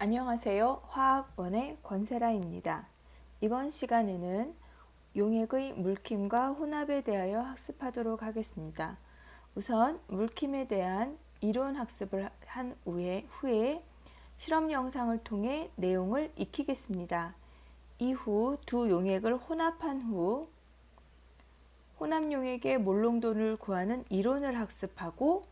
안녕하세요. 화학원의 권세라입니다. 이번 시간에는 용액의 물킴과 혼합에 대하여 학습하도록 하겠습니다. 우선 물킴에 대한 이론 학습을 한 후에 실험 영상을 통해 내용을 익히겠습니다. 이후 두 용액을 혼합한 후 혼합 용액의 몰농도를 구하는 이론을 학습하고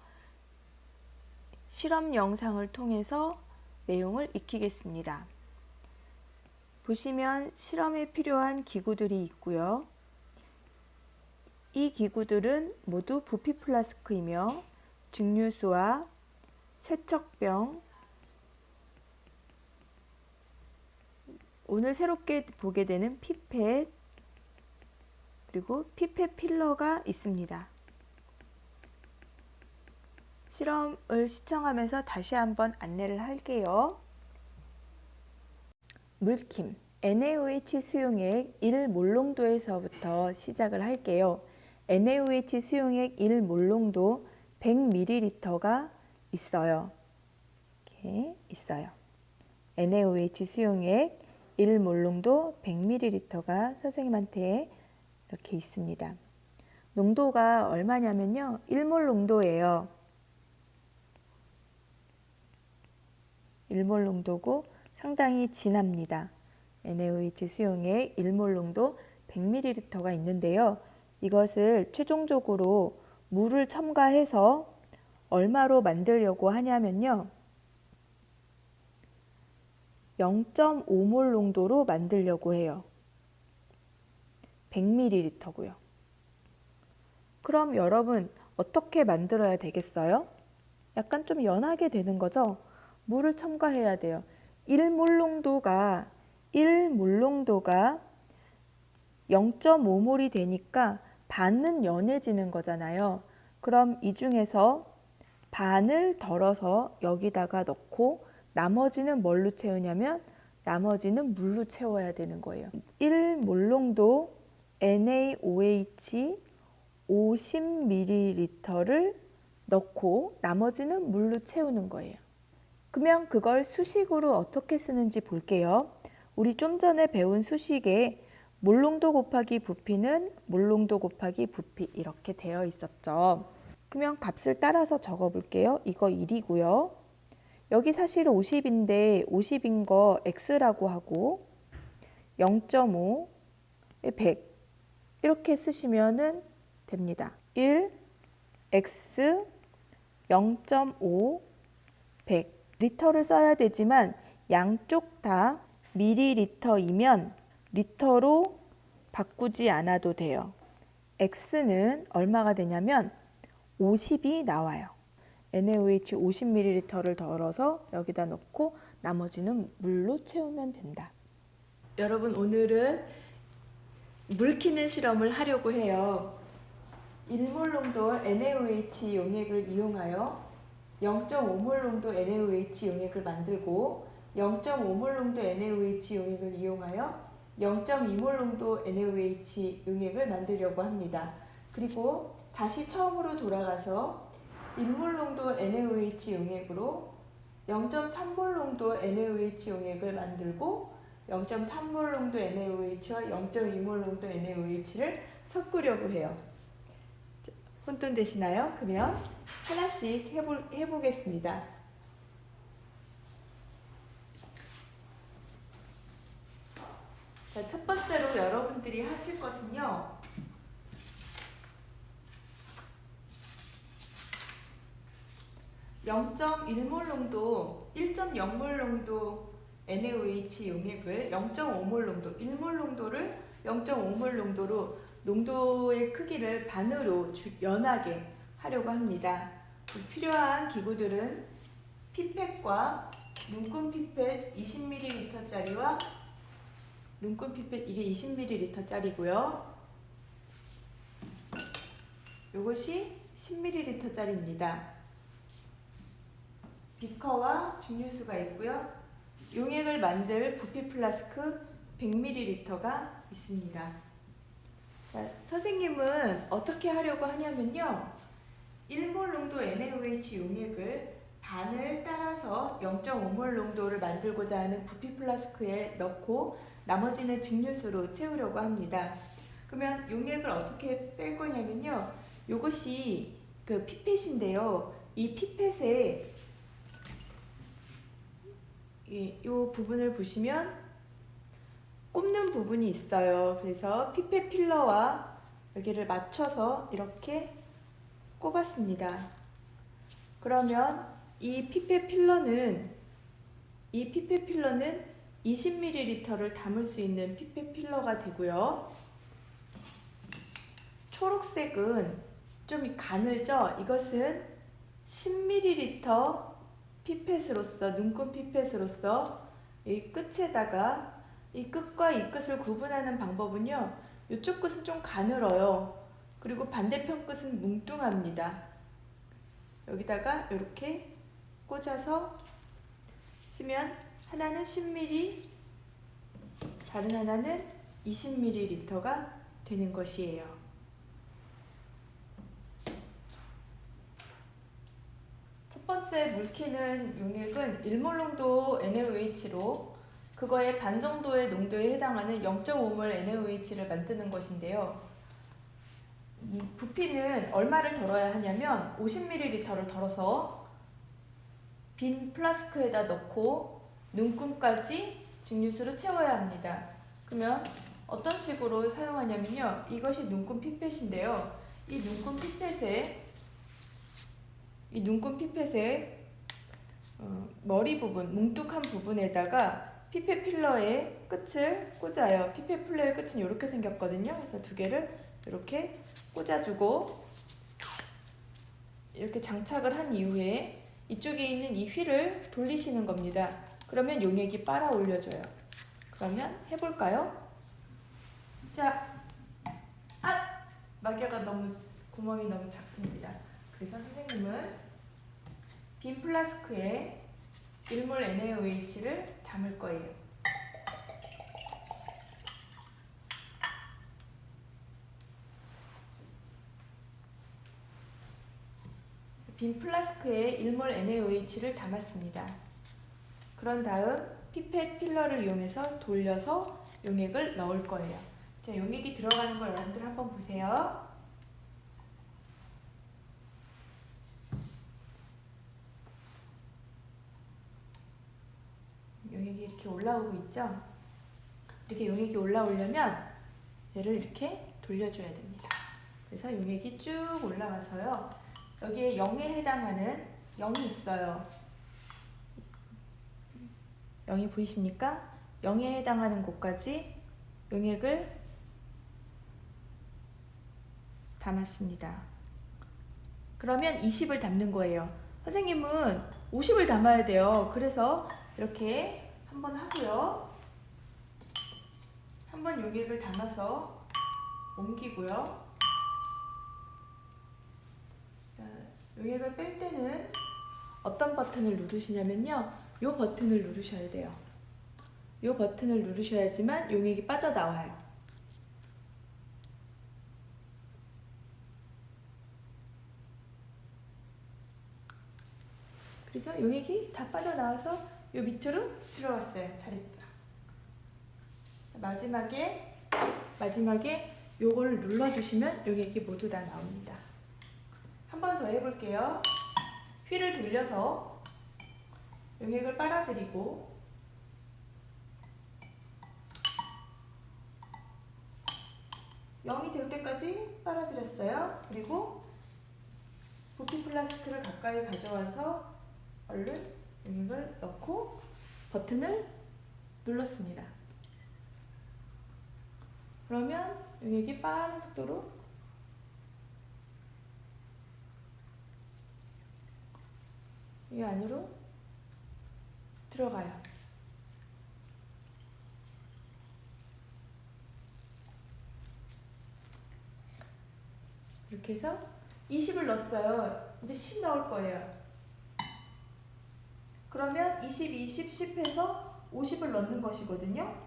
실험 영상을 통해서 내용을 익히겠습니다. 보시면 실험에 필요한 기구들이 있고요. 이 기구들은 모두 부피 플라스크이며 증류수와 세척병, 오늘 새롭게 보게 되는 피펫, 그리고 피펫 필러가 있습니다. 실험을 시청하면서 다시 한번 안내를 할게요. 물킴, NaOH 수용액 1몰농도에서부터 시작을 할게요. NaOH 수용액 1몰농도 100ml가 있어요. 이렇게 있어요. NaOH 수용액 1몰농도 100ml가 선생님한테 이렇게 있습니다. 농도가 얼마냐면요. 1몰 농도예요. 1몰 농도고 상당히 진합니다. NaOH 수용액 1몰 농도 100ml가 있는데요. 이것을 최종적으로 물을 첨가해서 얼마로 만들려고 하냐면요. 0.5몰 농도로 만들려고 해요. 100ml고요. 그럼 여러분 어떻게 만들어야 되겠어요? 약간 좀 연하게 되는 거죠? 물을 첨가해야 돼요. 1몰 농도가 0.5몰이 되니까 반은 연해지는 거잖아요. 그럼 이 중에서 반을 덜어서 여기다가 넣고 나머지는 뭘로 채우냐면 나머지는 물로 채워야 되는 거예요. 1몰 농도 NaOH 50ml를 넣고 나머지는 물로 채우는 거예요. 그러면 그걸 수식으로 어떻게 쓰는지 볼게요. 우리 좀 전에 배운 수식에 몰농도 곱하기 부피는 몰농도 곱하기 부피 이렇게 되어 있었죠. 그러면 값을 따라서 적어 볼게요. 이거 1이고요. 여기 사실 50인데 50인 거 x라고 하고 0.5, 100 이렇게 쓰시면 됩니다. 1, x, 0.5, 100 리터를 써야 되지만 양쪽 다 밀리리터이면 리터로 바꾸지 않아도 돼요. x는 얼마가 되냐면 50이 나와요. NaOH 50ml를 덜어서 여기다 넣고 나머지는 물로 채우면 된다. 여러분 오늘은 물키는 실험을 하려고 해요. 1몰 농도 NaOH 용액을 이용하여 0.5몰 농도 NaOH 용액을 만들고 0.5몰 농도 NaOH 용액을 이용하여 0.2몰 농도 NaOH 용액을 만들려고 합니다. 그리고 다시 처음으로 돌아가서 1몰 농도 NaOH 용액으로 0.3몰 농도 NaOH 용액을 만들고 0.3몰 농도 NaOH와 0.2몰 농도 NaOH를 섞으려고 해요. 혼돈되시나요? 그러면 하나씩 해보겠습니다. 자, 첫 번째로 여러분들이 하실 것은요. 0.1몰 농도, 1.0몰 농도 NaOH 용액을 0.5몰 농도, 1몰 농도를 0.5몰 농도로 농도의 크기를 반으로 연하게 하려고 합니다. 필요한 기구들은 피펫과 눈금 피펫 20ml짜리와 눈금 피펫 이게 20ml짜리고요. 이것이 10ml짜리입니다. 비커와 증류수가 있고요. 용액을 만들 부피 플라스크 100ml가 있습니다. 자, 선생님은 어떻게 하려고 하냐면요. 1몰 농도 NaOH 용액을 간을 따라서 0.5몰 농도를 만들고자 하는 부피 플라스크에 넣고 나머지는 증류수로 채우려고 합니다. 그러면 용액을 어떻게 뺄 거냐면요. 이것이 그 피펫인데요. 이 피펫에 이 부분을 보시면 꼽는 부분이 있어요. 그래서 피펫 필러와 여기를 맞춰서 이렇게 꼽았습니다. 그러면 이 피펫 필러는 20ml를 담을 수 있는 피펫 필러가 되고요. 초록색은 좀 가늘죠? 이것은 10ml 피펫으로서, 눈금 피펫으로서 이 끝에다가 이 끝과 이 끝을 구분하는 방법은요. 이쪽 끝은 좀 가늘어요. 그리고 반대편 끝은 뭉뚱합니다. 여기다가 이렇게 꽂아서 쓰면 하나는 10ml, 다른 하나는 20ml가 되는 것이에요. 첫 번째 물캐는 용액은 1몰 농도 NaOH로 그거의 반 정도의 농도에 해당하는 0.5몰 NaOH를 만드는 것인데요. 부피는 얼마를 덜어야 하냐면 50ml를 덜어서 빈 플라스크에다 넣고 눈금까지 증류수로 채워야 합니다. 그러면 어떤 식으로 사용하냐면요. 이것이 눈금 피펫인데요. 이 눈금 피펫의 머리 부분, 뭉툭한 부분에다가 피펫 필러의 끝을 꽂아요. 피펫 필러의 끝은 이렇게 생겼거든요. 그래서 두 개를 이렇게 꽂아주고 이렇게 장착을 한 이후에 이쪽에 있는 이 휠을 돌리시는 겁니다. 그러면 용액이 빨아 올려줘요. 그러면 해볼까요? 자, 막여가 구멍이 너무 작습니다. 그래서 선생님은 빈 플라스크에 1몰 NaOH를 담을 거예요. 빈 플라스크에 1몰 NaOH를 담았습니다. 그런 다음 피펫 필러를 이용해서 돌려서 용액을 넣을 거예요. 자, 용액이 들어가는 걸 여러분들 한번 보세요. 용액이 이렇게 올라오고 있죠? 이렇게 용액이 올라오려면 얘를 이렇게 돌려줘야 됩니다. 그래서 용액이 쭉 올라와서요. 여기에 0에 해당하는 0이 있어요. 0이 보이십니까? 0에 해당하는 곳까지 용액을 담았습니다. 그러면 20을 담는 거예요. 선생님은 50을 담아야 돼요. 그래서 이렇게 한번 하고요. 한번 용액을 담아서 옮기고요. 용액을 뺄 때는 어떤 버튼을 누르시냐면요. 이 버튼을 누르셔야 돼요. 이 버튼을 누르셔야지만 용액이 빠져나와요. 그래서 용액이 다 빠져나와서 이 밑으로 들어갔어요. 잘했죠? 마지막에 요거를 눌러주시면 용액이 모두 다 나옵니다. 한 번 더 해볼게요. 휠을 돌려서 용액을 빨아들이고 (0이) 될 때까지 빨아들였어요. 그리고 부피 플라스크를 가까이 가져와서 얼른 용액을 넣고 버튼을 눌렀습니다. 그러면 용액이 빠른 속도로 이 안으로 들어가요. 이렇게 해서 20을 넣었어요. 이제 10 넣을 거예요. 그러면 20, 20, 10 해서 50을 넣는 것이거든요.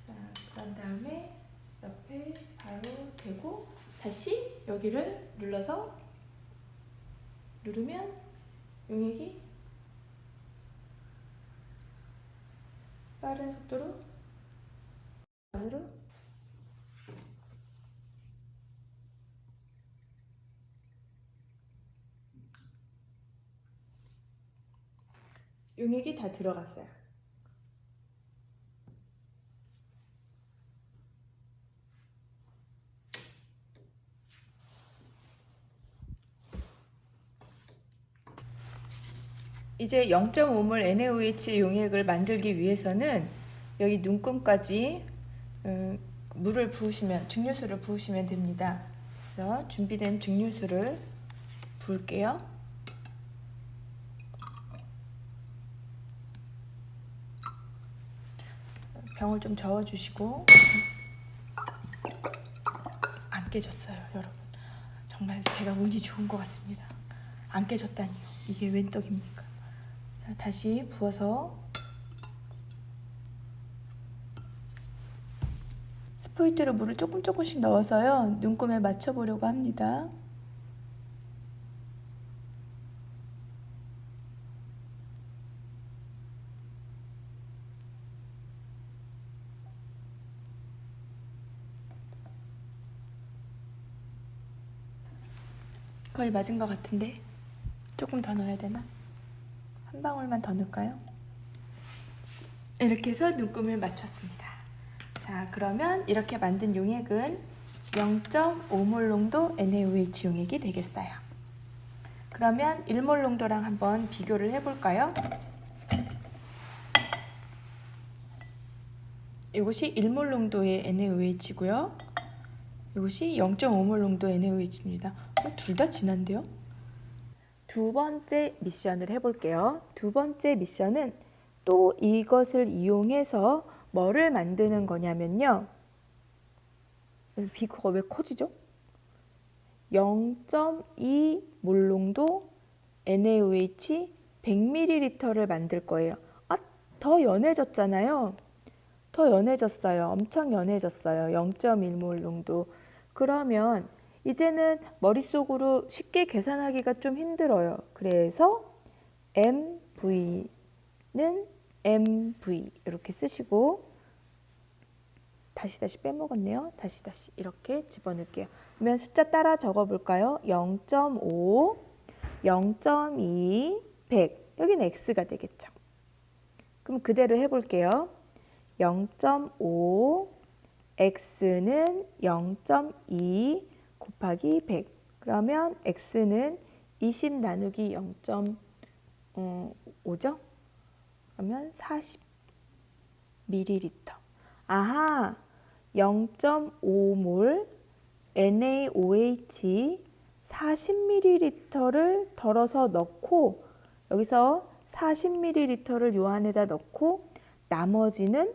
자, 그런 다음에 옆에 바로 대고 다시 여기를 눌러서 누르면 용액이 빠른 속도로 안으로 용액이 다 들어갔어요. 이제 0.5몰 NaOH 용액을 만들기 위해서는 여기 눈금까지 물을 부으시면, 증류수를 부으시면 됩니다. 그래서 준비된 증류수를 부을게요. 병을 좀 저어주시고. 안 깨졌어요, 여러분. 정말 제가 운이 좋은 것 같습니다. 안 깨졌다니요. 이게 웬 떡입니까? 자, 다시 부어서 스포이트로 물을 조금씩 넣어서요, 눈금에 맞춰보려고 합니다. 거의 맞은 것 같은데 조금 더 넣어야 되나? 한 방울만 더 넣을까요? 이렇게 해서 눈금을 맞췄습니다. 자, 그러면 이렇게 만든 용액은 0.5몰 농도 NaOH 용액이 되겠어요. 그러면 1몰 농도랑 한번 비교를 해볼까요? 이것이 1몰 농도의 NaOH고요. 이것이 0.5몰 농도의 NaOH입니다. 둘 다 진한데요? 두 번째 미션을 해볼게요. 두 번째 미션은 또 이것을 이용해서 뭐를 만드는 거냐면요. 비커가 왜 커지죠? 0.2몰 농도 NaOH 100ml를 만들 거예요. 아, 더 연해졌잖아요. 더 연해졌어요. 엄청 연해졌어요. 0.1몰 농도. 그러면 이제는 머릿속으로 쉽게 계산하기가 좀 힘들어요. 그래서 MV는 MV 이렇게 쓰시고, 다시 빼먹었네요. 다시 이렇게 집어넣을게요. 그러면 숫자 따라 적어볼까요? 0.5, 0.2, 100. 여기는 X가 되겠죠. 그럼 그대로 해볼게요. 0.5, X는 0.2 곱하기 100. 그러면 X는 20 나누기 0.5죠? 그러면 40ml. 아하, 0.5몰 NaOH 40ml를 덜어서 넣고, 여기서 40ml를 요 안에다 넣고 나머지는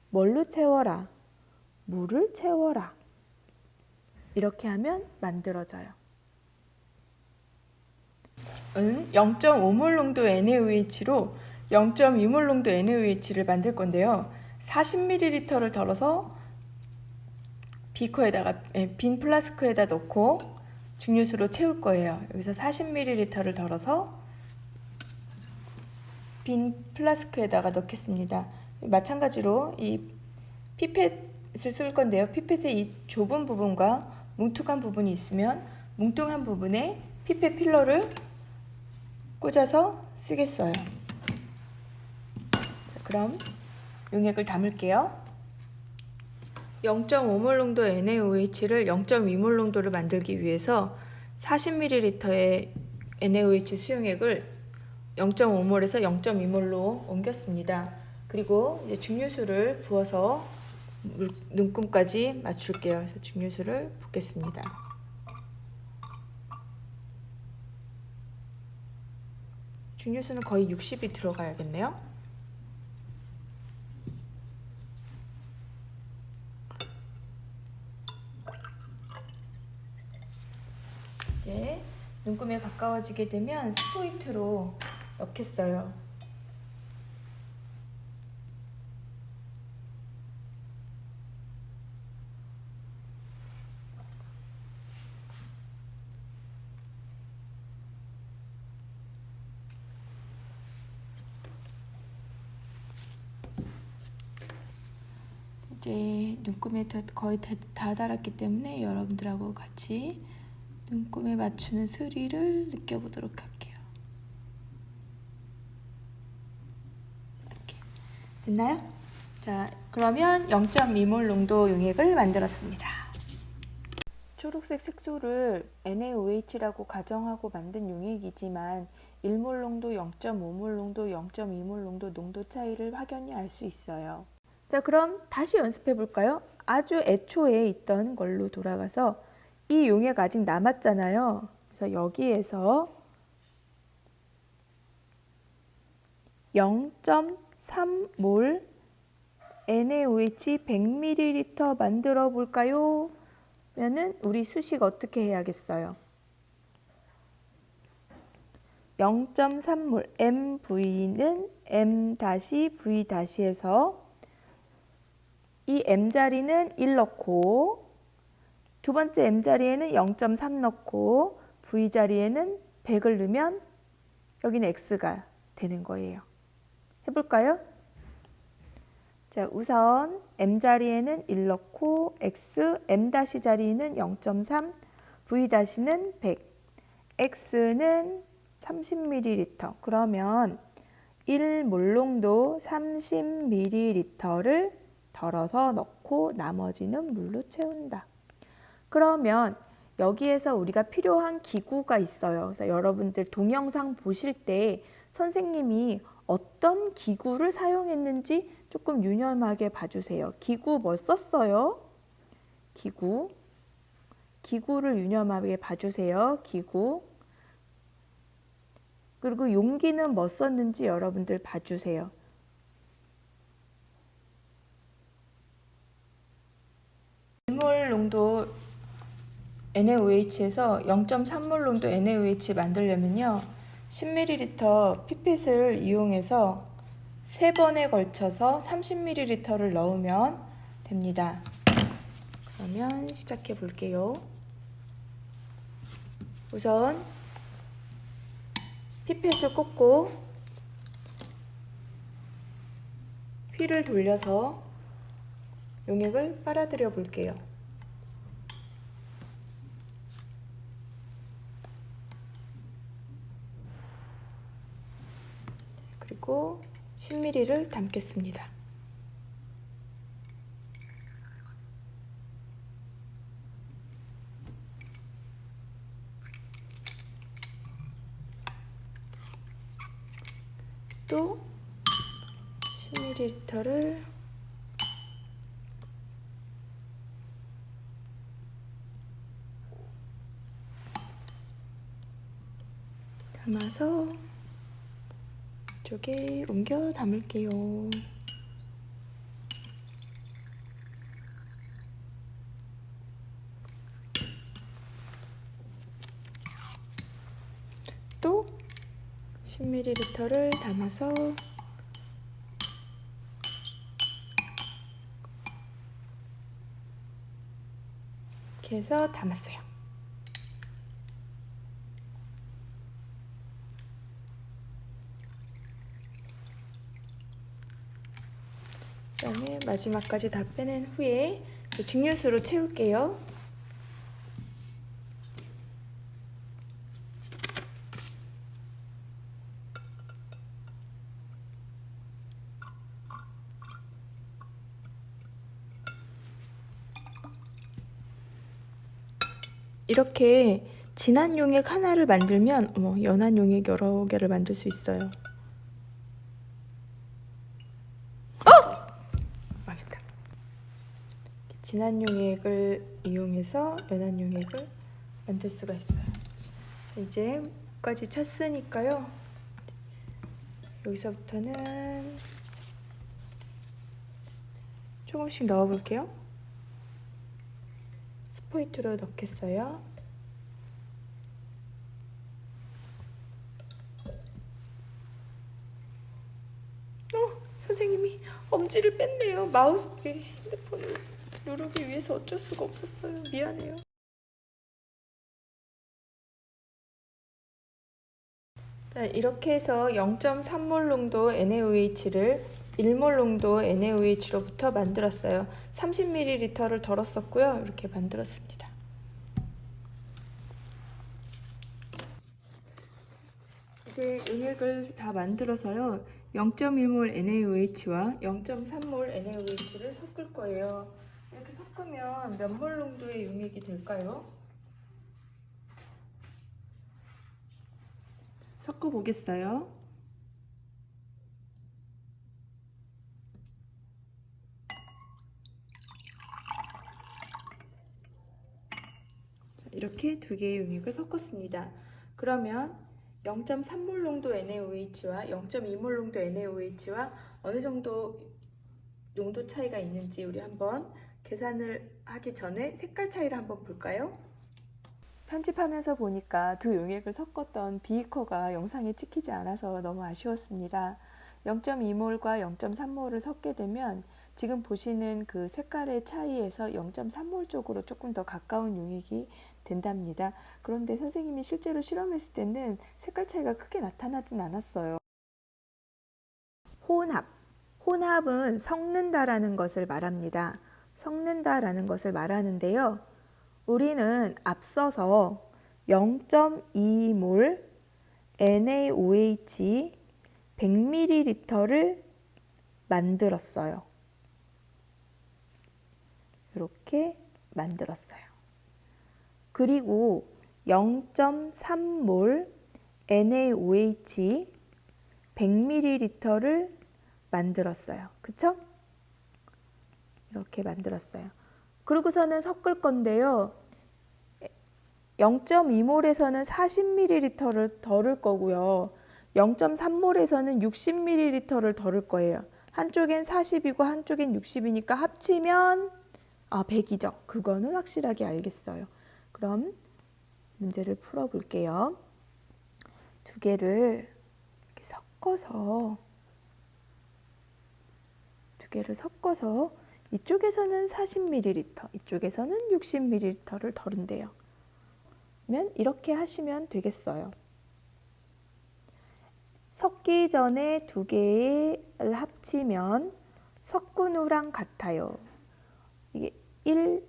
뭘로 채워라? 물을 채워라. 이렇게 하면 만들어져요. 0.5몰 농도 NaOH로 0.2몰 농도 NaOH를 만들 건데요. 40ml를 덜어서 비커에다가, 빈 플라스크에다 넣고 증류수로 채울 거예요. 여기서 40ml를 덜어서 빈 플라스크에다가 넣겠습니다. 마찬가지로 이 피펫을 쓸 건데요. 피펫의 이 좁은 부분과 뭉툭한 부분이 있으면 뭉퉁한 부분에 피펫 필러를 꽂아서 쓰겠어요. 그럼 용액을 담을게요. 0.5몰 농도 NaOH를 0.2몰 농도를 만들기 위해서 40ml의 NaOH 수용액을 0.5몰에서 0.2몰로 옮겼습니다. 그리고 이제 증류수를 부어서 눈금까지 맞출게요. 그래서 증류수를 붓겠습니다. 증류수는 거의 60이 들어가야겠네요. 이제 눈금에 가까워지게 되면 스포이트로 넣겠어요. 이제 눈금에 거의 다 달았기 때문에 여러분들하고 같이 눈금에 맞추는 스릴을 느껴보도록 할게요. 이렇게 됐나요? 자, 그러면 0.2몰 농도 용액을 만들었습니다. 초록색 색소를 NaOH라고 가정하고 만든 용액이지만 1몰 농도, 0.5몰 농도, 0.2몰 농도 농도 차이를 확연히 알 수 있어요. 자, 그럼 다시 연습해 볼까요? 아주 애초에 있던 걸로 돌아가서 이 용액 아직 남았잖아요. 그래서 여기에서 0.3몰 NaOH 100ml 만들어 볼까요? 그러면은 우리 수식 어떻게 해야겠어요? 0.3몰 MV는 M-V-에서 이 M자리는 1 넣고 두 번째 M자리에는 0.3 넣고 V자리에는 100을 넣으면 여기는 X가 되는 거예요. 해볼까요? 자, 우선 M자리에는 1 넣고 X, M-자리는 0.3, V-는 100, X는 30ml. 그러면 1몰 농도 30ml를 덜어서 넣고 나머지는 물로 채운다. 그러면 여기에서 우리가 필요한 기구가 있어요. 그래서 여러분들 동영상 보실 때 선생님이 어떤 기구를 사용했는지 조금 유념하게 봐주세요. 기구 뭐 썼어요? 기구를 유념하게 봐주세요. 기구. 그리고 용기는 뭐 썼는지 여러분들 봐주세요. 몰 농도 NaOH에서 0.3몰 농도 NaOH 만들려면요. 10ml 피펫을 이용해서 3번에 걸쳐서 30ml를 넣으면 됩니다. 그러면 시작해 볼게요. 우선 피펫을 꽂고 휠을 돌려서 용액을 빨아들여 볼게요. 그리고 10ml를 담겠습니다. 또 10ml를 담아서 이쪽에 옮겨 담을게요. 또 10ml를 담아서 이렇게 해서 담았어요. 그다음에 마지막까지 다 빼낸 후에 증류수로 채울게요. 이렇게 진한 용액 하나를 만들면 연한 용액 여러 개를 만들 수 있어요. 망했다. 진한 용액을 이용해서 연한 용액을 만들 수가 있어요. 이제 목까지 찼으니까요. 여기서부터는 조금씩 넣어 볼게요. 스포이트로 넣겠어요. 선생님이 엄지를 뺐네요. 마우스 핸드폰을 누르기 위해서 어쩔 수가 없었어요. 미안해요. 자, 이렇게 해서 0.3몰 농도 NaOH를 1몰 농도 NaOH로부터 만들었어요. 30ml를 덜었었고요. 이렇게 만들었습니다. 이제 용액을 다 만들어서요. 0.1몰 NaOH와 0.3몰 NaOH를 섞을 거예요. 이렇게 섞으면 몇 몰 농도의 용액이 될까요? 섞어 보겠어요. 이렇게 두 개의 용액을 섞었습니다. 그러면 0.3몰 농도 NaOH와 0.2몰 농도 NaOH와 어느 정도 농도 차이가 있는지 우리 한번 계산을 하기 전에 색깔 차이를 한번 볼까요? 편집하면서 보니까 두 용액을 섞었던 비이커가 영상에 찍히지 않아서 너무 아쉬웠습니다. 0.2몰과 0.3몰을 섞게 되면 지금 보시는 그 색깔의 차이에서 0.3몰 쪽으로 조금 더 가까운 용액이 된답니다. 그런데 선생님이 실제로 실험했을 때는 색깔 차이가 크게 나타나진 않았어요. 혼합은 섞는다라는 것을 말합니다. 섞는다라는 것을 말하는데요. 우리는 앞서서 0.2몰 NaOH 100ml를 만들었어요. 이렇게 만들었어요. 그리고 0.3몰 NaOH 100ml를 만들었어요. 그쵸? 이렇게 만들었어요. 그리고서는 섞을 건데요. 0.2몰에서는 40ml를 덜을 거고요. 0.3몰에서는 60ml를 덜을 거예요. 한쪽엔 40이고 한쪽엔 60이니까 합치면 100이죠. 그거는 확실하게 알겠어요. 그럼 문제를 풀어 볼게요. 두 개를 이렇게 섞어서 이쪽에서는 40ml, 이쪽에서는 60ml를 덜은대요. 그러면 이렇게 하시면 되겠어요. 섞기 전에 두 개를 합치면 섞은 후랑 같아요. 이게 1,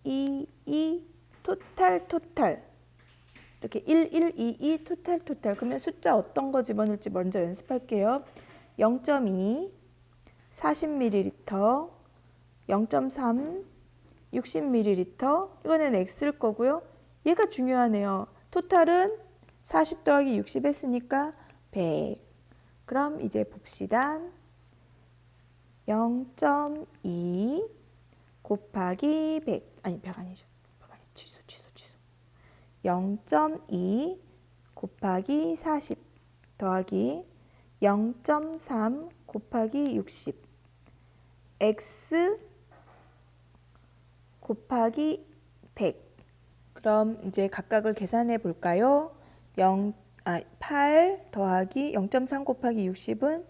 2, 2, 토탈. 이렇게 1, 2, 2, 토탈. 그러면 숫자 어떤 거 집어넣을지 먼저 연습할게요. 0.2, 40ml, 0.3, 60ml. 이거는 X일 거고요. 얘가 중요하네요. 토탈은 40 더하기 60 했으니까 100. 그럼 이제 봅시다. 0.2 곱하기 100. 아니, 100 아니죠. 100 아니, 취소. 0.2 곱하기 40 더하기 0.3 곱하기 60. X 곱하기 100. 그럼 이제 각각을 계산해 볼까요? 8 더하기 0.3 곱하기 60은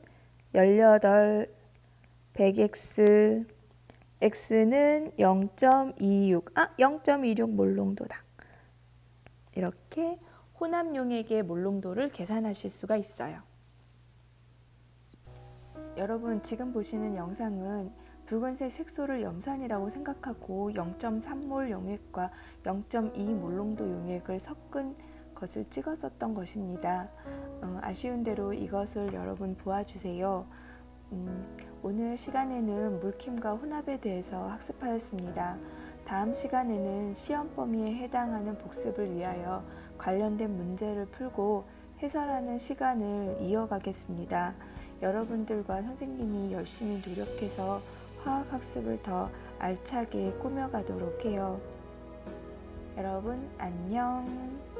18, 100x, x는 0.26, 0.26 몰농도다. 이렇게 혼합용액의 몰농도를 계산하실 수가 있어요. 여러분, 지금 보시는 영상은 붉은색 색소를 염산이라고 생각하고 0.3몰 용액과 0.2몰 농도 용액을 섞은 것을 찍었었던 것입니다. 아쉬운 대로 이것을 여러분 보아주세요. 오늘 시간에는 물킴과 혼합에 대해서 학습하였습니다. 다음 시간에는 시험 범위에 해당하는 복습을 위하여 관련된 문제를 풀고 해설하는 시간을 이어가겠습니다. 여러분들과 선생님이 열심히 노력해서 화학학습을 더 알차게 꾸며가도록 해요. 여러분 안녕.